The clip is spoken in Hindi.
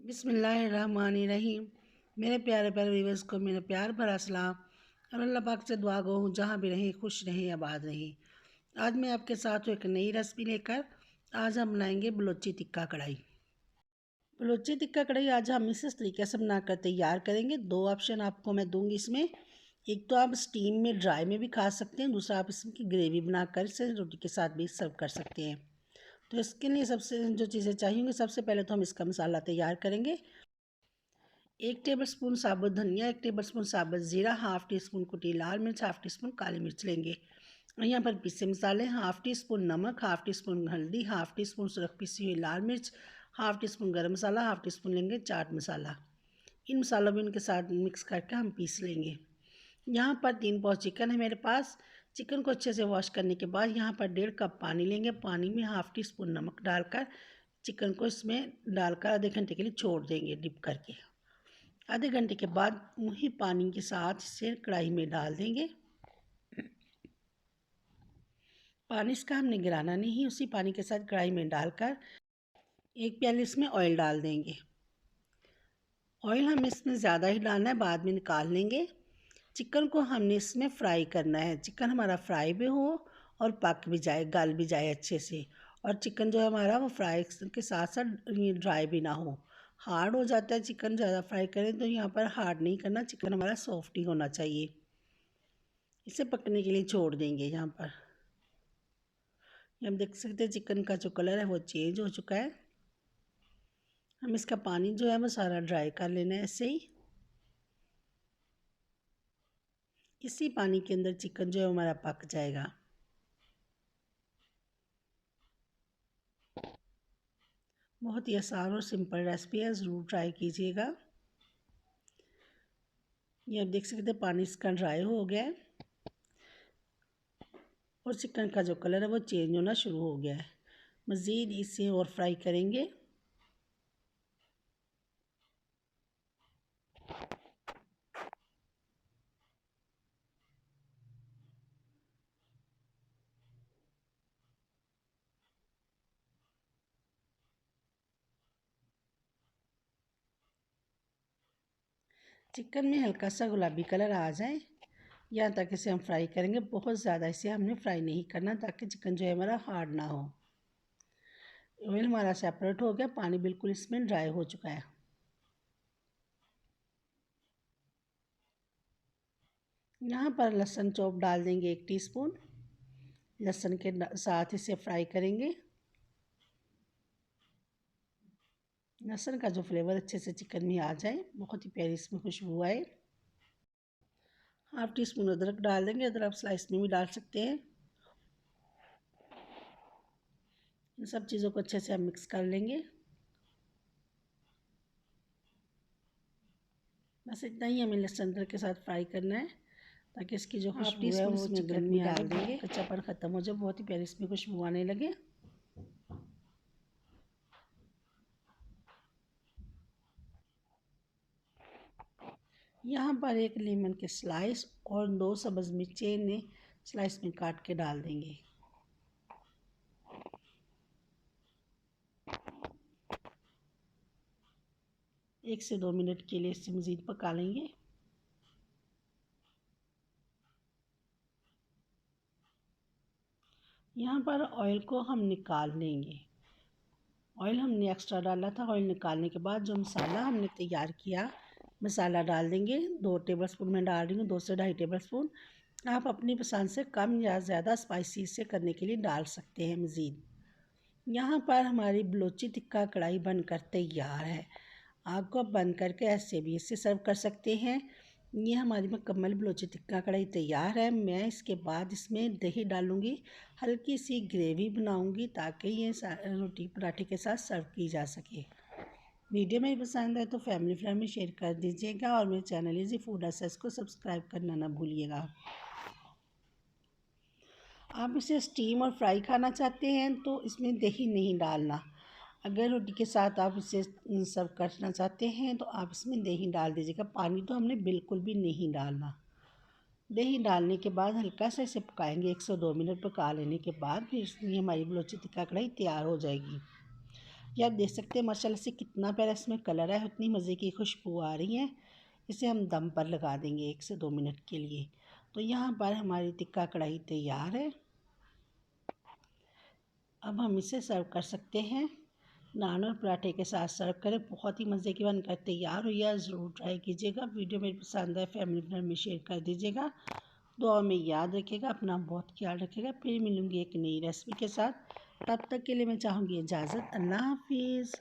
बिस्मिल्लाहिर्रहमानिर्रहीम। मेरे प्यारे प्यारे व्यूअर्स को मेरा प्यार भरा सलाम और अल्लाह पाक से दुआ गो हूँ जहाँ भी रहें खुश रहें आबाद रहें। आज मैं आपके साथ एक नई रेसिपी लेकर आज हम बनाएंगे बलोची टिक्का कढ़ाई। बलोची टिक्का कढ़ाई आज हम इस तरीके से बनाकर तैयार करेंगे। दो ऑप्शन आपको मैं दूंगी इसमें। एक तो आप स्टीम में ड्राई में भी खा सकते हैं, दूसरा आप इसकी ग्रेवी बनाकर इसे रोटी के साथ भी सर्व कर सकते हैं। तो इसके लिए सबसे जो चीज़ें चाहिए, सबसे पहले तो हम इसका मसाला तैयार करेंगे। 1 टेबलस्पून साबुत धनिया, 1 टेबलस्पून साबुत ज़ीरा, हाफ़ टी स्पून कुटी लाल मिर्च, हाफ़ टी स्पून काली मिर्च लेंगे। और यहाँ पर पीसे मसाले, हाफ़ टी स्पून नमक, हाफ़ टी स्पून हल्दी, हाफ़ टी स्पून सुरख पिसी हुई लाल मिर्च, हाफ़ टी स्पून गर्म मसाला, हाफ़ टी स्पून लेंगे चाट मसाला। इन मसालों को इनके साथ मिक्स करके हम पीस लेंगे। यहाँ पर 3 पाव चिकन है मेरे पास। चिकन को अच्छे से वॉश करने के बाद यहाँ पर 1.5 कप पानी लेंगे। पानी में हाफ़ टी स्पून नमक डालकर चिकन को इसमें डालकर आधे घंटे के लिए छोड़ देंगे डिप करके। आधे घंटे के बाद वही पानी के साथ इसे कढ़ाई में डाल देंगे। पानी इसका हमने गिराना नहीं, उसी पानी के साथ कढ़ाई में डालकर एक प्याले इसमें ऑयल डाल देंगे। ऑयल हमें इसमें ज़्यादा ही डालना है, बाद में निकाल लेंगे। चिकन को हमने इसमें फ्राई करना है। चिकन हमारा फ्राई भी हो और पक भी जाए, गल भी जाए अच्छे से। और चिकन जो है हमारा वो फ्राई के साथ साथ ड्राई भी ना हो। हार्ड हो जाता है चिकन, ज़्यादा फ्राई करें तो यहाँ पर हार्ड नहीं करना, चिकन हमारा सॉफ्ट ही होना चाहिए। इसे पकने के लिए छोड़ देंगे। यहाँ पर हम देख सकते हैं चिकन का जो कलर है वो चेंज हो चुका है। हम इसका पानी जो है वो सारा ड्राई कर लेना है ऐसे ही। इसी पानी के अंदर चिकन जो है हमारा पक जाएगा। बहुत ही आसान और सिंपल रेसिपी है, ज़रूर ट्राई कीजिएगा। ये आप देख सकते हैं पानी इसका ड्राई हो गया है और चिकन का जो कलर है वो चेंज होना शुरू हो गया है। मज़ीद इसे और फ्राई करेंगे। चिकन में हल्का सा गुलाबी कलर आ जाए यहाँ तक इसे हम फ्राई करेंगे। बहुत ज़्यादा इसे हमने फ्राई नहीं करना ताकि चिकन जो है हमारा हार्ड ना हो। ऑयल हमारा सेपरेट हो गया, पानी बिल्कुल इसमें ड्राई हो चुका है। यहाँ पर लहसुन चॉप डाल देंगे 1 टीस्पून। लहसुन के साथ इसे फ्राई करेंगे। लहसुन का जो फ्लेवर अच्छे से चिकन में आ जाए, बहुत ही प्यारी इसमें खुशबू आए। हाफ़ टी स्पून अदरक डाल देंगे। अदरक स्लाइस में भी डाल सकते हैं। इन सब चीज़ों को अच्छे से हम मिक्स कर लेंगे। बस इतना ही हमें लहसुन अदरक के साथ फ्राई करना है ताकि इसकी जो खुशबू है वो चिकन में डाल देंगे, कच्चापन ख़त्म हो जाए, बहुत ही प्यारी इसमें खुशबू आने लगे। यहाँ पर 1 लेमन के स्लाइस और 2 सब्ज़ मिर्चें ने स्लाइस में काट के डाल देंगे। एक से 2 मिनट के लिए इसे मज़ीद पका लेंगे। यहाँ पर ऑयल को हम निकाल लेंगे। ऑयल हमने एक्स्ट्रा डाला था। ऑयल निकालने के बाद जो मसाला हमने तैयार किया, मसाला डाल देंगे। 2 टेबलस्पून मैं डाल रही हूँ, 2 से ढाई टेबलस्पून। आप अपनी पसंद से कम या ज़्यादा स्पाइसी से करने के लिए डाल सकते हैं मज़ीद। यहाँ पर हमारी बलोची टिक्का कढ़ाई बनकर तैयार है। आपको बंद करके ऐसे भी इसे सर्व कर सकते हैं। ये हमारी मुकम्मल बलोची टिक्का कढ़ाई तैयार है। मैं इसके बाद इसमें दही डालूँगी, हल्की सी ग्रेवी बनाऊँगी ताकि ये रोटी पराठे के साथ सर्व की जा सके। वीडियो में पसंद है तो फैमिली फ्रेंड में शेयर कर दीजिएगा और मेरे चैनल इजी फूड एसेस को सब्सक्राइब करना ना भूलिएगा। आप इसे स्टीम और फ्राई खाना चाहते हैं तो इसमें दही नहीं डालना। अगर रोटी के साथ आप इसे सर्व करना चाहते हैं तो आप इसमें दही डाल दीजिएगा। पानी तो हमने बिल्कुल भी नहीं डालना। दही डालने के बाद हल्का सा इसे पकाएंगे। 1 से 2 मिनट पका लेने के बाद फिर इसमें हमारी बलोची टिक्का कढ़ाई तैयार हो जाएगी। ये आप देख सकते हैं माशाल्लाह से कितना प्यारा इसमें कलर है, उतनी मज़े की खुशबू आ रही है। इसे हम दम पर लगा देंगे 1 से 2 मिनट के लिए। तो यहाँ पर हमारी टिक्का कढ़ाई तैयार है। अब हम इसे सर्व कर सकते हैं। नान और पराठे के साथ सर्व करें। बहुत ही मज़े की बनकर तैयार हुई है। ज़रूर ट्राई कीजिएगा। वीडियो मेरी पसंद आए फैमिली फ्रेंड में शेयर कर दीजिएगा। दुआ में याद रखिएगा, अपना बहुत ख्याल रखिएगा। फिर मिलूँगी एक नई रेसिपी के साथ। तब तक के लिए मैं चाहूँगी इजाज़त। अल्लाह हाफिज़।